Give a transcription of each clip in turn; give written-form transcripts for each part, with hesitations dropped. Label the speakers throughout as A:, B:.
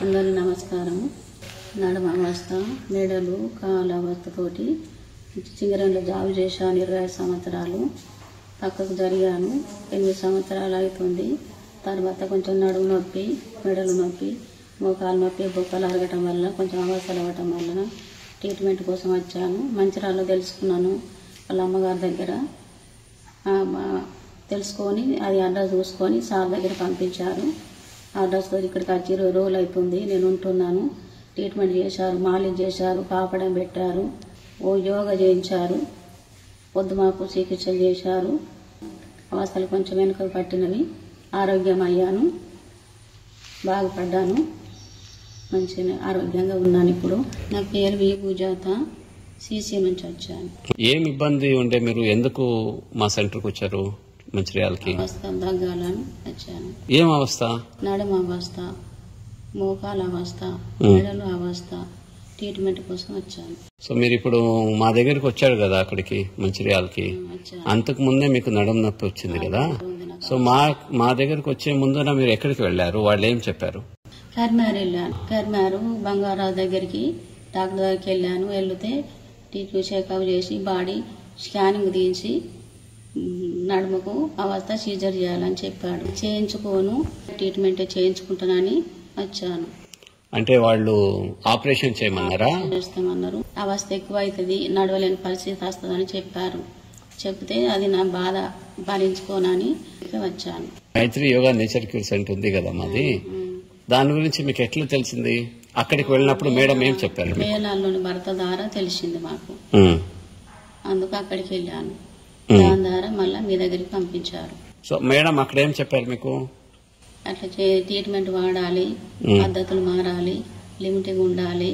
A: అందరి నమస్కారం. నడుమ అవస్థ, మెడలు, కాళ్ళ అవస్థతోటి సింగరంలో జాబు చేశాను 20 సంవత్సరాలు. పక్కకు జరిగాను. 8 సంవత్సరాలు అవుతుంది. తర్వాత కొంచెం నడుము నొప్పి, మెడలు నొప్పి, మోకాలు నొప్పి, బొక్కలు అరగటం వల్ల కొంచెం అవస్థలు అవ్వటం వలన ట్రీట్మెంట్ కోసం వచ్చాను. మంచిర్యాలలో తెలుసుకున్నాను. వాళ్ళ అమ్మగారి దగ్గర తెలుసుకొని అది అడ్రస్ చూసుకొని సార్ దగ్గర పంపించారు. అడ్రస్తో ఇక్కడికి వచ్చి 20 రోజులు అవుతుంది. నేను ఉంటున్నాను. ట్రీట్మెంట్ చేశారు, మాలిష్ చేశారు, పాపడం పెట్టారు, యోగా చేయించారు, పొద్దుమాపు చికిత్సలు చేశారు. అవస్థలు కొంచెం వెనుక పట్టినవి. ఆరోగ్యం అయ్యాను, బాగుపడ్డాను, మంచిగా ఆరోగ్యంగా ఉన్నాను. ఇప్పుడు నా పేరు వి పూజాత, సిసి నుంచి వచ్చాను.
B: ఏం ఇబ్బంది ఉంటే మీరు ఎందుకు మా సెంటర్కి వచ్చారు? మంచిర్యాలకి
A: అవస్థ దగ్గాలని వచ్చాను.
B: ఏం అవస్థ?
A: నడుమ అవస్థ, మోకాల అవస్థ, మెడలు అవస్థ, ట్రీట్మెంట్ కోసం వచ్చాను.
B: సో మీరు ఇప్పుడు మా దగ్గరికి వచ్చారు కదా అక్కడికి మంచిర్యాలకి. అంతకు ముందే మీకు నడుము నొప్పి వచ్చింది కదా. సో మా దగ్గరికి వచ్చే ముందున మీరు ఎక్కడికి వెళ్లారు? వాళ్ళు ఏం చెప్పారు?
A: కర్మారు వెళ్ళాను. కర్మారు బంగారాజు దగ్గరికి డాక్టర్ దగ్గరికి వెళ్ళాను. వెళ్తే ట్రీట్మెంట్ చెకప్ చేసి బాడీ స్కానింగ్ తీసి నడుముకు అవస్థ సీజర్ చేయాలని చెప్పాడు. చేయించుకోను, ట్రీట్మెంట్ చేయించుకుంటానని వచ్చాను.
B: అంటే వాళ్ళు ఆపరేషన్ చేయమన్నారా?
A: చేస్తామన్నారు. అవస్థ ఎక్కువ అవుతుంది, నడవలేని పరిస్థితి వస్తుందని చెప్పారు. చెప్తే అది నా బాధ భరించుకోనని వచ్చాను.
B: మైత్రి యోగా నేచర్ క్యూర్ సెంటర్ ఉంది కదా మాది, దాని గురించి మీకు ఎట్లా తెలిసింది? అక్కడికి వెళ్ళినప్పుడు మేడం ఏం చెప్పారు?
A: మేళాల్లోని భర్త ద్వారా తెలిసింది మాకు. అందుకు అక్కడికి వెళ్ళాను. దాని ద్వారా మళ్ళా మీ దగ్గరికి పంపించారు.
B: సో మేడం అక్కడ ఏం చెప్పారు మీకు?
A: అట్లా ట్రీట్మెంట్ వాడాలి, పద్ధతులు మారాలి, లిమిట్గా ఉండాలి,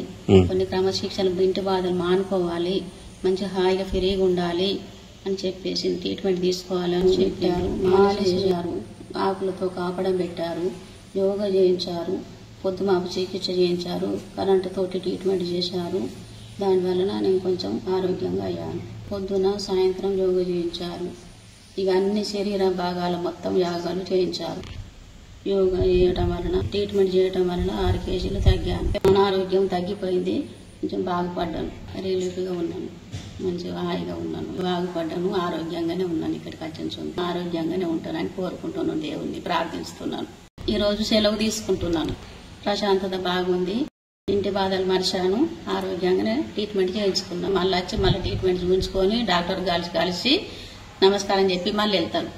A: కొన్ని క్రమశిక్షణ, ఇంటి బాధలు మానుకోవాలి, మంచి హాయిగా ఫ్రీగా ఉండాలి అని చెప్పేసి ట్రీట్మెంట్ తీసుకోవాలి అని చెప్పారు. మాలిష్ చేశారు, ఆకులతో కాపడం పెట్టారు, యోగా చేయించారు, పొద్దుమాపు చికిత్స చేయించారు, కరెంటు తోటి ట్రీట్మెంట్ చేశారు. దానివలన నేను కొంచెం ఆరోగ్యంగా అయ్యాను. పొద్దున సాయంత్రం యోగా చేయించారు. ఇక అన్ని శరీర భాగాల మొత్తం యాగాలు చేయించారు. యోగా చేయటం వలన, ట్రీట్మెంట్ చేయటం వలన 6 కేజీలు తగ్గాను. అనారోగ్యం తగ్గిపోయింది. కొంచెం బాగుపడ్డాను, రిలీఫ్గా ఉన్నాను, మంచిగా హాయిగా ఉన్నాను, బాగుపడ్డాను, ఆరోగ్యంగానే ఉన్నాను. ఇక్కడికి వచ్చిన ఆరోగ్యంగానే ఉంటానని కోరుకుంటున్నాను, దేవుణ్ణి ప్రార్థిస్తున్నాను. ఈరోజు సెలవు తీసుకుంటున్నాను. ప్రశాంతత బాగుంది, ఇంటి బాధలు మర్చాను, ఆరోగ్యంగానే ట్రీట్మెంట్ చేయించుకున్నాను. మళ్ళీ వచ్చి ట్రీట్మెంట్ చూపించుకొని డాక్టర్ కలిసి నమస్కారం చెప్పి మళ్ళీ వెళ్తాను.